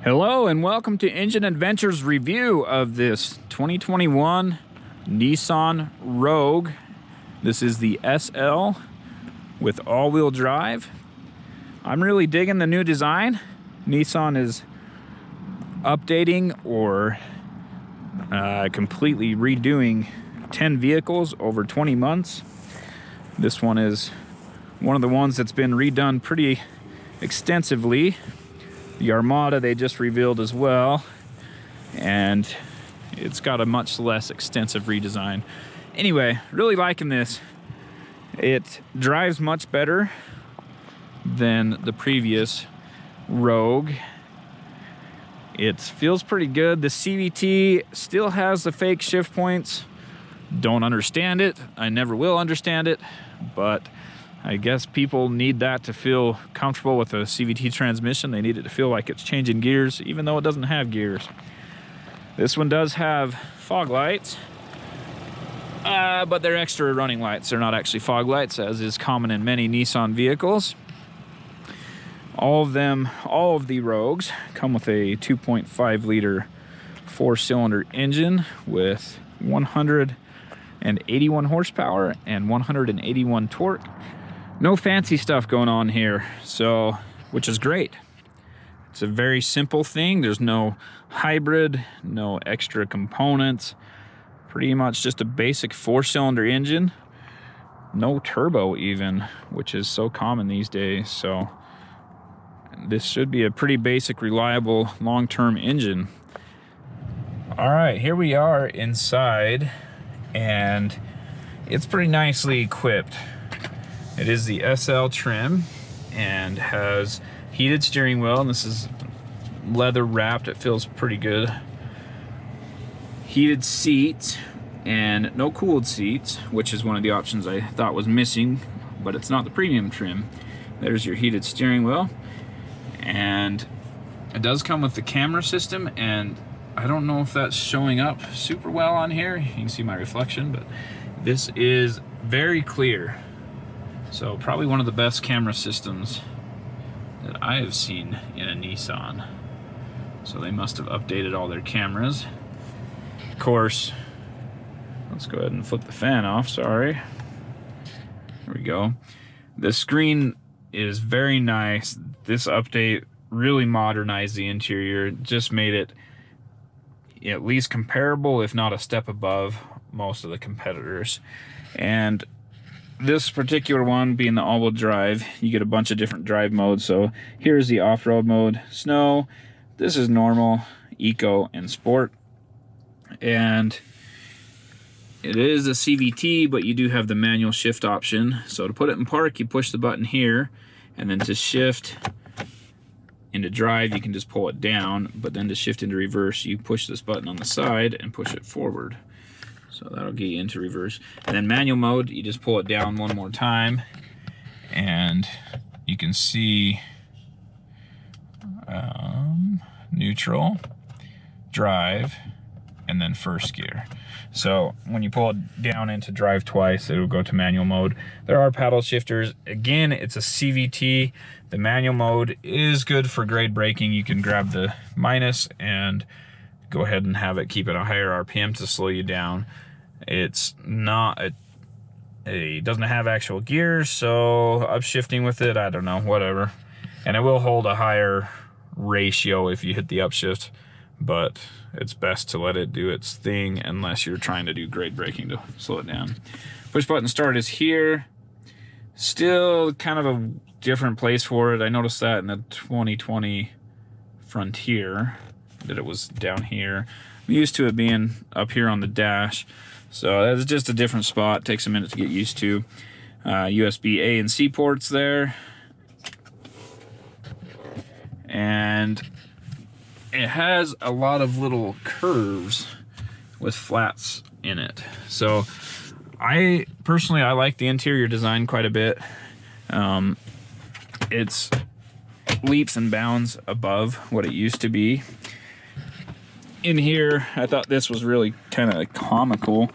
Hello and welcome to Engine Adventures review of this 2021 Nissan Rogue. This is the SL with all-wheel drive. I'm really digging the new design. Nissan is updating or completely redoing 10 vehicles over 20 months. This one is one of the ones that's been redone pretty extensively. The Armada they just revealed as well, and it's got a much less extensive redesign. Anyway, really liking this. It drives much better than the previous Rogue. It feels pretty good. The CVT still has the fake shift points. Don't understand it. I never will understand it, but I guess people need that to feel comfortable with a CVT transmission. They need it to feel like it's changing gears, even though it doesn't have gears. This one does have fog lights, but they're extra running lights. They're not actually fog lights, as is common in many Nissan vehicles. All of the Rogues come with a 2.5 liter 4-cylinder engine with 181 horsepower and 181 torque. No fancy stuff going on here, so which is great. It's a very simple thing. There's no hybrid, no extra components. Pretty much just a basic 4-cylinder engine. No turbo even, which is so common these days. So this should be a pretty basic, reliable, long-term engine. All right, here we are inside, and it's pretty nicely equipped. It is the SL trim and has heated steering wheel, and this is leather wrapped. It feels pretty good. Heated seats and no cooled seats, which is one of the options I thought was missing, but it's not the premium trim. There's your heated steering wheel, and it does come with the camera system, and I don't know if that's showing up super well on here. You can see my reflection, but this is very clear. So probably one of the best camera systems that I have seen in a Nissan. So they must have updated all their cameras. Of course, let's go ahead and flip the fan off, sorry. There we go. The screen is very nice. This update really modernized the interior, just made it at least comparable, if not a step above most of the competitors. And this particular one being the all-wheel drive, you get a bunch of different drive modes. So here's the off-road mode, snow. This is normal, eco, and sport. And it is a CVT, but you do have the manual shift option. So to put it in park, you push the button here, and then to shift into drive, you can just pull it down, but then to shift into reverse, you push this button on the side and push it forward. So that'll get you into reverse. And then manual mode, you just pull it down one more time, and you can see neutral, drive, and then first gear. So when you pull it down into drive twice, it will go to manual mode. There are paddle shifters. Again, it's a CVT. The manual mode is good for grade braking. You can grab the minus and go ahead and have it keep it a higher RPM to slow you down. It's not it doesn't have actual gears, so upshifting with it, I don't know, whatever. And it will hold a higher ratio if you hit the upshift, but it's best to let it do its thing unless you're trying to do grade braking to slow it down. Push button start is here. Still kind of a different place for it. I noticed that in the 2020 Frontier, that it was down here. I'm used to it being up here on the dash, so that's just a different spot. Takes a minute to get used to. USB A and C ports there, and it has a lot of little curves with flats in it. So I personally like the interior design quite a bit. It's leaps and bounds above what it used to be. In here, I thought this was really kind of comical,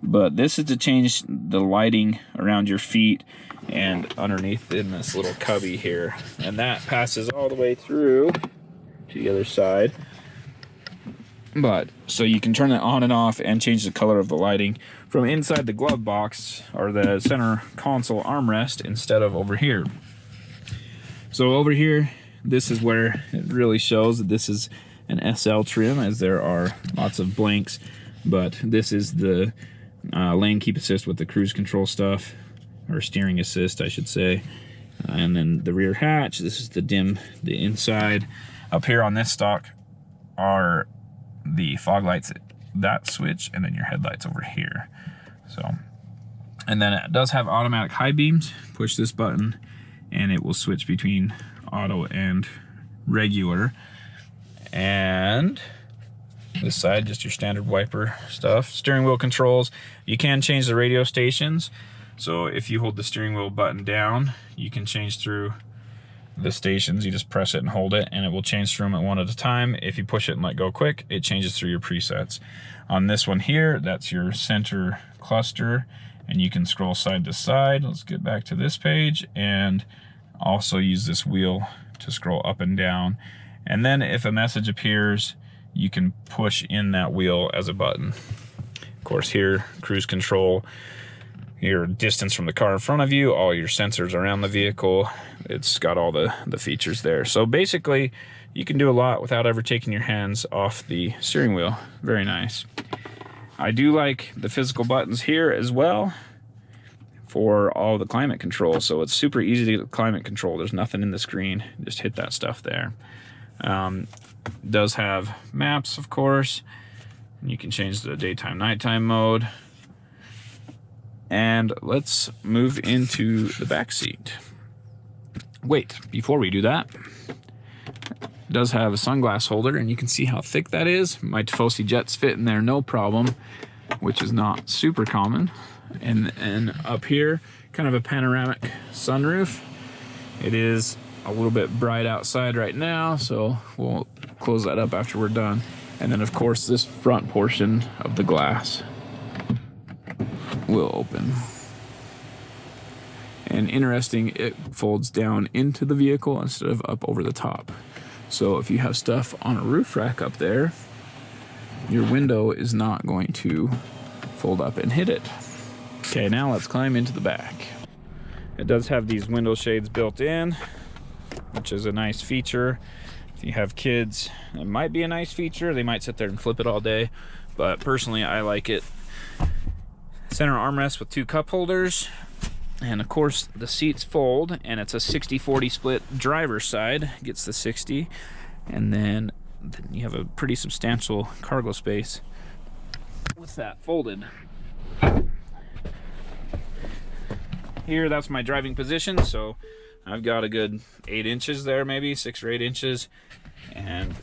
but this is to change the lighting around your feet and underneath in this little cubby here, and that passes all the way through to the other side. But so you can turn it on and off and change the color of the lighting from inside the glove box or the center console armrest instead of over here. So over here, this is where it really shows that this is an SL trim, as there are lots of blanks, but this is the lane keep assist with the cruise control stuff, or steering assist I should say. And then the rear hatch, this is the dim, the inside. Up here on this stock are the fog lights, that switch, and then your headlights over here. So, and then it does have automatic high beams. Push this button and it will switch between auto and regular. And this side, just your standard wiper stuff. Steering wheel controls, you can change the radio stations. So if you hold the steering wheel button down, you can change through the stations. You just press it and hold it, and it will change through them at one at a time. If you push it and let go quick, it changes through your presets. On this one here, that's your center cluster, and you can scroll side to side. Let's get back to this page, and also use this wheel to scroll up and down. And then if a message appears, you can push in that wheel as a button. Of course, here, cruise control, your distance from the car in front of you, all your sensors around the vehicle. It's got all the features there. So basically, you can do a lot without ever taking your hands off the steering wheel. Very nice. I do like the physical buttons here as well for all the climate control. So it's super easy to get climate control. There's nothing in the screen. Just hit that stuff there. Does have maps, of course. And you can change the daytime, nighttime mode. And let's move into the back seat. Wait, before we do that, it does have a sunglass holder, and you can see how thick that is. My Tifosi Jets fit in there no problem, which is not super common. And up here, kind of a panoramic sunroof. It is a little bit bright outside right now, so we'll close that up after we're done. And then of course this front portion of the glass will open. And interesting, it folds down into the vehicle instead of up over the top. So if you have stuff on a roof rack up there, your window is not going to fold up and hit it. Okay, now let's climb into the back. It does have these window shades built in, which is a nice feature. If you have kids, it might be a nice feature. They might sit there and flip it all day, but personally I like it. Center armrest with 2 cup holders, and of course the seats fold, and it's a 60-40 split. Driver's side gets the 60, and then you have a pretty substantial cargo space with that folded. Here, that's my driving position, so I've got a good 8 inches there, maybe 6 or 8 inches, and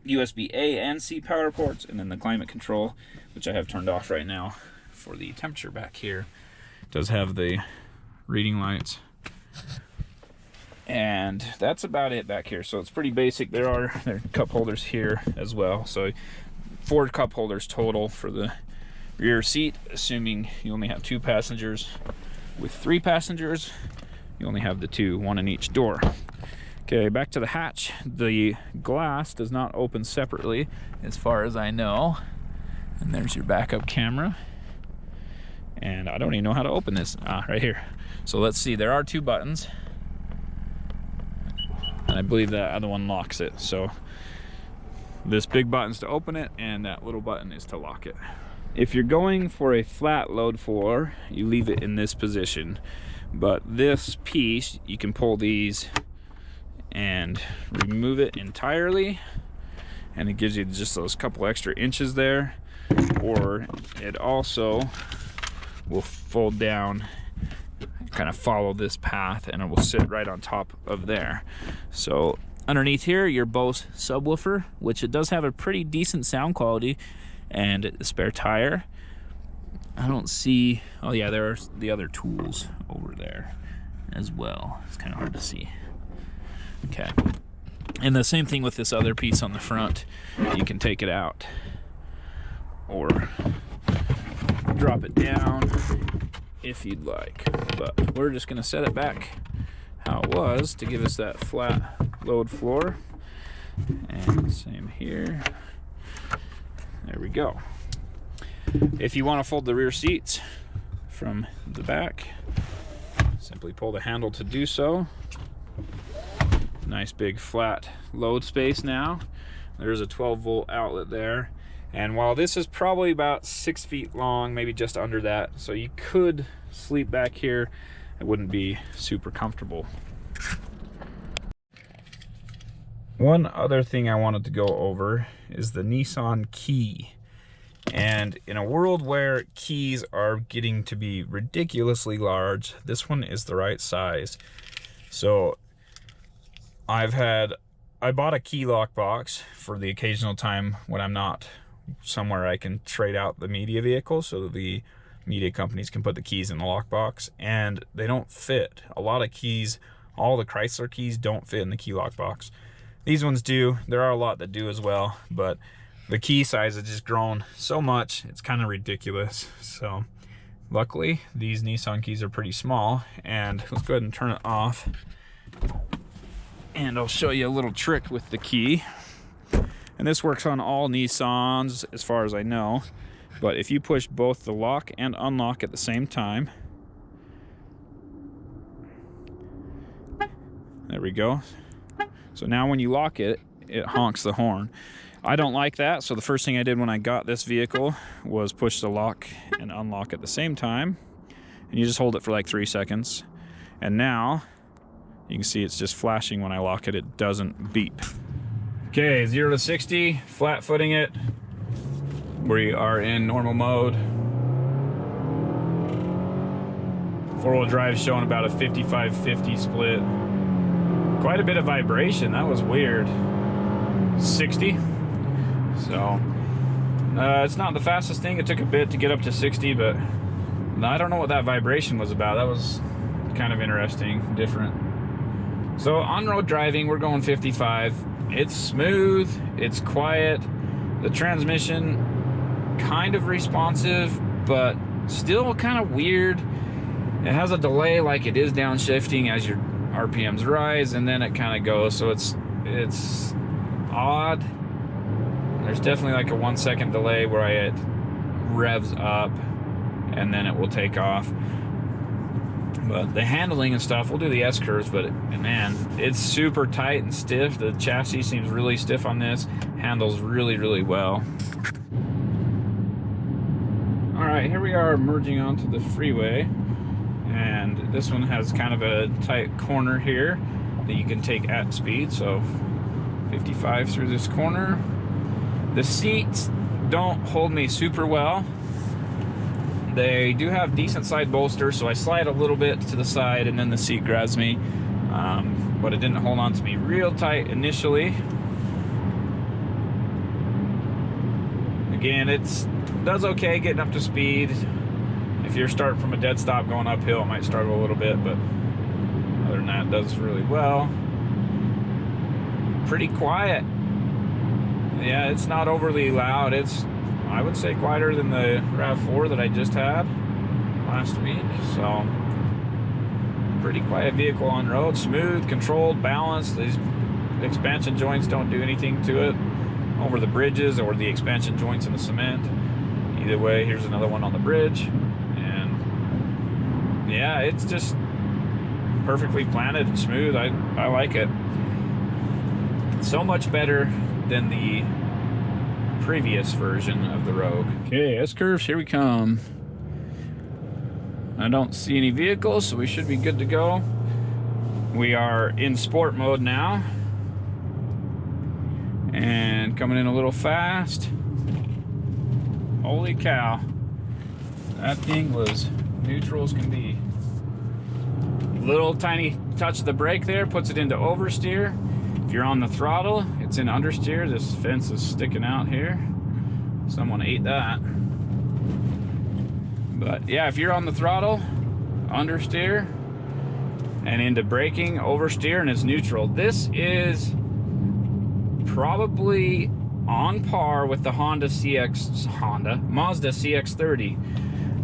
USB A and C power ports, and then the climate control, which I have turned off right now for the temperature back here. It does have the reading lights, and that's about it back here. So it's pretty basic. There are cup holders here as well, so 4 cup holders total for the rear seat, assuming you only have 2 passengers. With 3 passengers, you only have the 2, 1 in each door. Okay, back to the hatch. The glass does not open separately as far as I know. And there's your backup camera. And I don't even know how to open this. Right here. So let's see, there are 2 buttons. And I believe that other one locks it. So this big button's to open it, and that little button is to lock it. If you're going for a flat load floor, you leave it in this position. But this piece, you can pull these and remove it entirely, and it gives you just those couple extra inches there. Or it also will fold down, kind of follow this path, and it will sit right on top of there. So underneath here, your Bose subwoofer, which it does have a pretty decent sound quality, and the spare tire. I don't see, oh yeah, there are the other tools over there as well. It's kind of hard to see. Okay, and the same thing with this other piece on the front. You can take it out or drop it down if you'd like, but we're just gonna set it back how it was to give us that flat load floor. And same here. There we go. If you want to fold the rear seats from the back, simply pull the handle to do so. Nice big flat load space now. There's a 12-volt outlet there. And while this is probably about 6 feet long, maybe just under that, so you could sleep back here, it wouldn't be super comfortable. One other thing I wanted to go over is the Nissan key. And in a world where keys are getting to be ridiculously large, this one is the right size. So I bought a key lock box for the occasional time when I'm not somewhere I can trade out the media vehicle, so the media companies can put the keys in the lock box, and they don't fit. A lot of keys, all the Chrysler keys don't fit in the key lock box. These ones do. There are a lot that do as well, but the key size has just grown so much, it's kind of ridiculous. So luckily, these Nissan keys are pretty small, and let's go ahead and turn it off. And I'll show you a little trick with the key. And this works on all Nissans as far as I know. But if you push both the lock and unlock at the same time, there we go. So now when you lock it, it honks the horn. I don't like that, so the first thing I did when I got this vehicle was push the lock and unlock at the same time. And you just hold it for like 3 seconds. And now, you can see it's just flashing when I lock it, it doesn't beep. Okay, 0 to 60, flat footing it. We are in normal mode. Four-wheel drive showing about a 55-50 split. Quite a bit of vibration, that was weird. 60. So, it's not the fastest thing. It took a bit to get up to 60, but I don't know what that vibration was about. That was kind of interesting, different. So on-road driving, we're going 55. It's smooth, it's quiet. The transmission, kind of responsive, but still kind of weird. It has a delay like it is downshifting as your RPMs rise, and then it kind of goes, so it's odd. There's definitely like a 1 second delay where it revs up and then it will take off. But the handling and stuff, we'll do the S-curves, but man, it's super tight and stiff. The chassis seems really stiff on this. Handles really, really well. All right, here we are merging onto the freeway. And this one has kind of a tight corner here that you can take at speed. So 55 through this corner. The seats don't hold me super well. They do have decent side bolsters, so I slide a little bit to the side and then the seat grabs me. But it didn't hold on to me real tight initially. Again, it does okay getting up to speed. If you're starting from a dead stop going uphill, it might struggle a little bit, but other than that, it does really well. Pretty quiet. Yeah, it's not overly loud. It's, I would say, quieter than the RAV4 that I just had last week. So, pretty quiet vehicle on road. Smooth, controlled, balanced. These expansion joints don't do anything to it over the bridges or the expansion joints in the cement. Either way, here's another one on the bridge. And yeah, it's just perfectly planted and smooth. I like it. So much better than the previous version of the Rogue. Okay, S-curves, here we come. I don't see any vehicles, so we should be good to go. We are in sport mode now. And coming in a little fast. Holy cow. That thing was neutral as can be. Little tiny touch of the brake there puts it into oversteer. If you're on the throttle, it's in understeer. This fence is sticking out here. Someone ate that. But yeah, if you're on the throttle, understeer, and into braking, oversteer, and it's neutral. This is probably on par with the Mazda CX-30.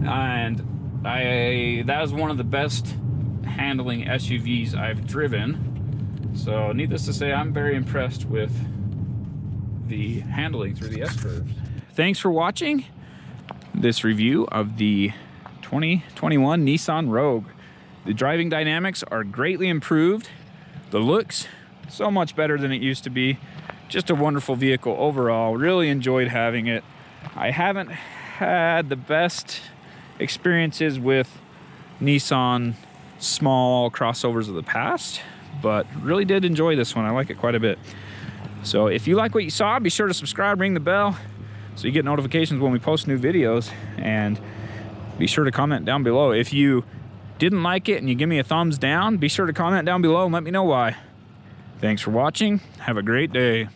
And that is one of the best handling SUVs I've driven. So needless to say, I'm very impressed with the handling through the S-curves. Thanks for watching this review of the 2021 Nissan Rogue. The driving dynamics are greatly improved. The looks, so much better than it used to be. Just a wonderful vehicle overall. Really enjoyed having it. I haven't had the best experiences with Nissan small crossovers of the past, but really did enjoy this one. I like it quite a bit. So if you like what you saw, be sure to subscribe, ring the bell so you get notifications when we post new videos, and be sure to comment down below. If you didn't like it and you give me a thumbs down, be sure to comment down below and let me know why. Thanks for watching. Have a great day.